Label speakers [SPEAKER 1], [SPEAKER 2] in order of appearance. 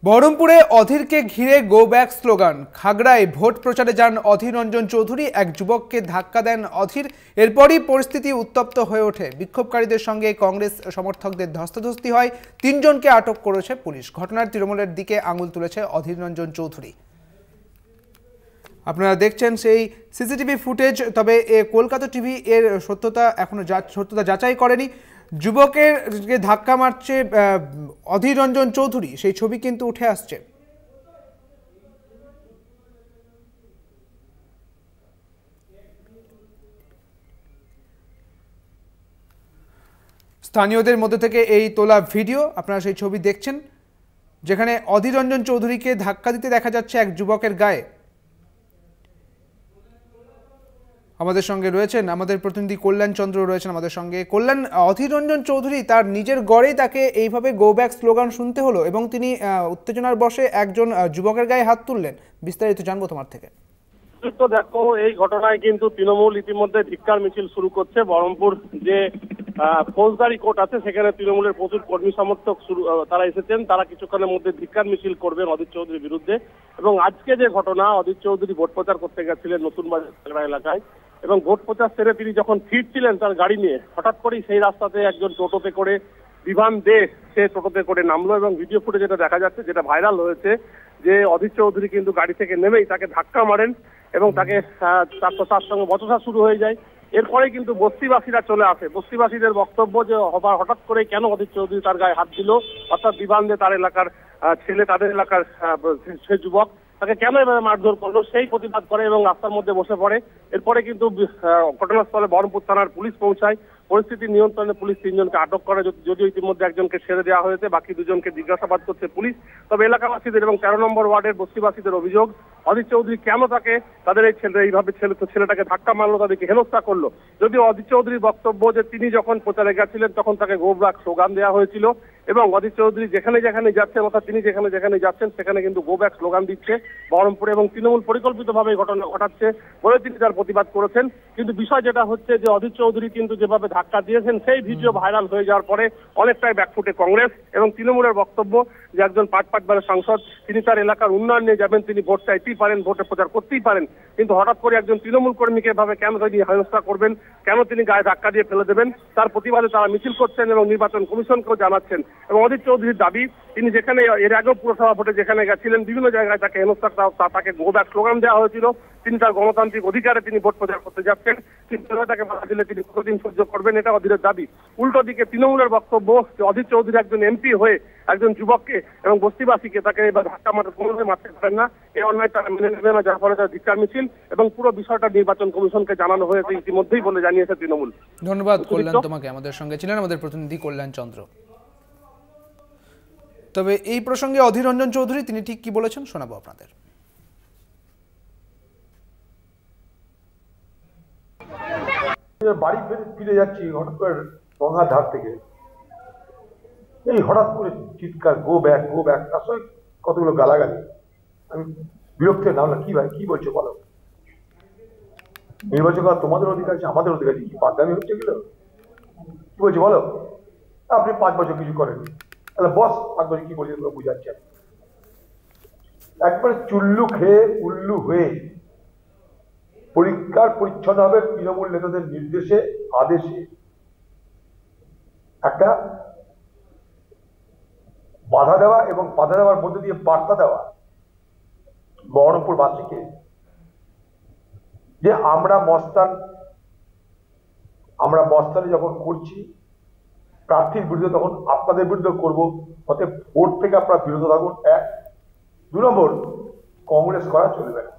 [SPEAKER 1] বহরমপুরে অধীরকে ঘিরে go back slogan. খাগড়ায় vote প্রচারে যান অধীর রঞ্জন চৌধুরী, এক যুবককে ধাক্কা দেন অধীর। এরপরই পরিস্থিতি উত্তপ্ত হয়ে ওঠে। বিক্ষোভকারীদের সঙ্গে কংগ্রেস সমর্থকদের ধস্তাধস্তি হয়। ৩ জনকে আটক করেছে পুলিশ। ঘটনার তৃণমূলের দিকে আঙুল তুলেছে অধীর রঞ্জন চৌধুরী। আপনারা দেখছেন সেই সিসিটিভি ফুটেজ। তবে কলকাতা টিভি এর সত্যতা যাচাই করেনি। যুবকের ধাক্কা মারছে অধীর রঞ্জন চৌধুরী, সেই ছবি কিন্তু উঠে আসছে। স্থানীয়দের মধ্যে থেকে এই তোলা ভিডিও, আপনারা সেই ছবি দেখছেন যেখানে অধীর রঞ্জন চৌধুরীকে ধাক্কা দিতে দেখা যাচ্ছে এক যুবকের গায়ে। আমাদের সঙ্গে রয়েছেন আমাদের প্রতিনিধি কল্যাণ চন্দ্র রয়েছেন আমাদের সঙ্গে। কল্যাণ, অধীর রঞ্জন চৌধুরী তার নিজের গড়েই তাকে এইভাবে গো ব্যাক স্লোগান শুনতে হলো এবং তিনি উত্তেজনার বশে একজন যুবকের গায়ে হাত তুললেন। বিস্তারিত জানবো তোমার থেকে।
[SPEAKER 2] তো দেখো, এই ঘটনায় কিন্তু তৃণমূল ইতিমধ্যে ধিক্কার মিছিল শুরু করছে। বহরমপুর যে ফৌজদারি কোর্ট আছে সেখানে তৃণমূলের প্রচুর কর্মী সমর্থক তারা এসেছেন। তারা কিছুক্ষণের মধ্যে ধিক্কার মিছিল করবেন অধীর চৌধুরীর বিরুদ্ধে। এবং আজকে যে ঘটনা, অধীর চৌধুরী ভোট প্রচার করতে গেছিলেন নতুন বাজার এলাকায় এবং ভোট প্রচার সেরে তিনি যখন ফিরছিলেন তার গাড়ি নিয়ে, হঠাৎ করেই সেই রাস্তাতে একজন টোটোতে করে বিভান দে সে টোটোতে করে নামলো এবং ভিডিও ফুটে যেটা দেখা যাচ্ছে, যেটা ভাইরাল হয়েছে, যে অধীর চৌধুরী কিন্তু গাড়ি থেকে নেমেই তাকে ধাক্কা মারেন এবং তাকে তার সঙ্গে বচসা শুরু হয়ে যায়। এরপরে কিন্তু বস্তিবাসীরা চলে আসে। বস্তিবাসীদের বক্তব্য যে হঠাৎ করে কেন অধীর চৌধুরী তার গায়ে হাত দিল, অর্থাৎ বিভান দে তার এলাকার ছেলে, তাদের এলাকার সে যুবক, তাকে কেন এভাবে মারধর করলো সেই প্রতিবাদ করে এবং রাস্তার মধ্যে বসে পড়ে। এরপরে কিন্তু ঘটনাস্থলে বহরমপুর থানার পুলিশ পৌঁছায়। পরিস্থিতি নিয়ন্ত্রণে পুলিশ 3 জনকে আটক করে, যদিও ইতিমধ্যে একজনকে ছেড়ে দেওয়া হয়েছে, বাকি 2 জনকে জিজ্ঞাসাবাদ করছে পুলিশ। তবে এলাকাবাসীদের এবং 13 নম্বর ওয়ার্ডের বস্তিবাসীদের অভিযোগ, অধীর চৌধুরী কেন তাদের এই ছেলেটাকে ধাক্কা মারলো, তাদেরকে হেনস্থা করলো। যদিও অধীর চৌধুরীর বক্তব্য যে তিনি যখন প্রচারে গেছিলেন তখন তাকে গো ব্যাক স্লোগান দেওয়া হয়েছিল এবং অধীর চৌধুরী যেখানে যেখানে যাচ্ছেন, অর্থাৎ তিনি যেখানে যেখানে যাচ্ছেন সেখানে কিন্তু গো ব্যাক স্লোগান দিচ্ছে বহরমপুরে এবং তৃণমূল পরিকল্পিতভাবে ঘটনা ঘটাচ্ছে বলে তিনি তার প্রতিবাদ করেছেন। কিন্তু বিষয় যেটা হচ্ছে যে অধীর চৌধুরী কিন্তু যেভাবে ধাক্কা দিয়েছেন সেই ভিডিও ভাইরাল হয়ে যাওয়ার পরে অনেকটাই ব্যাকফুটে কংগ্রেস এবং তৃণমূলের বক্তব্য যে একজন 5 সাংসদ, তিনি তার এলাকার উন্নয়ন নিয়ে যাবেন, তিনি ভোট চাইতেই পারেন, ভোটে প্রচার করতেই পারেন, কিন্তু হঠাৎ করে একজন তৃণমূল কর্মীকে এভাবে কেন তিনি হেনস্থা করবেন, কেন তিনি গায়ে ধাক্কা দিয়ে ফেলে দেবেন, তার প্রতিবাদে তারা মিছিল করছেন এবং নির্বাচন কমিশনকেও জানাচ্ছেন। এবং অধীর চৌধুরীর দাবি, তিনি যেখানে এর আগেও পুরসভা ভোটে যেখানে গেছিলেন বিভিন্ন জায়গায় তাকে হেনস্থা, তাকে গো ব্যাক স্লোগান দেওয়া হয়েছিল। তিনি তার গণতান্ত্রিক অধিকারে তিনি ভোট প্রচার করতে যাচ্ছেন, কিন্তু তাকে বাধা দিলে তিনি কতদিন সহ্য করবেন, এটা অধীরের দাবি। উল্টো দিকে তৃণমূলের বক্তব্য যে অধীর চৌধুরী একজন এমপি হয়ে একজন যুবককে এবং বস্তিবাসীকে তাকে এবার ধাক্কা কোনোভাবে মারতে পারেন না, এই অন্যায় তারা মেনে নেবে না, যার ফলে তারা ধিক্কার মিছিল এবং পুরো বিষয়টা নির্বাচন কমিশনকে জানানো হয়েছে ইতিমধ্যেই বলে জানিয়েছে তৃণমূল।
[SPEAKER 1] ধন্যবাদ কল্যাণ, তোমাকে। আমাদের সঙ্গে ছিলেন আমাদের প্রতিনিধি কল্যাণ চন্দ্র। তবে এই প্রসঙ্গে অধীর রঞ্জন চৌধুরী তিনি ঠিক কি বলেছেন শোনাবো আপনাদের।
[SPEAKER 3] বাড়ি ফিরে যাচ্ছি হঠাৎ করে গঙ্গার ধার থেকে, এই হঠাৎ করে চিৎকার গো ব্যাক গো ব্যাক, তার সঙ্গে কতগুলো গালাগালি। আমি বিরক্ত নামলাম, কি ভাই কি বলছো বলো, নির্বাচন করা তোমাদের অধিকার আছে, আমাদের অধিকার কি পাগলামি হচ্ছে গেল, কি বলছো বলো, আপনি 5 বছর কিছু করেননি, তাহলে বস 5 বছর কি বলছে বুঝাচ্ছেন। একবারে চুল্লু খেয়ে উল্লু হয়ে পরিষ্কার পরিচ্ছন্ন হবে তৃণমূল নেতাদের নির্দেশে আদেশে একটা বাধা দেওয়া এবং বাধা দেওয়ার মধ্যে দিয়ে বার্তা দেওয়া বহরমপুরবাসীকে যে আমরা মস্তানি যখন করছি প্রার্থীর বিরুদ্ধে তখন আপনাদের বিরুদ্ধে করবো, অতএব ভোট থেকে আপনারা বিরত থাকুন। 1, 2 নম্বর, কংগ্রেস করা চলবে না।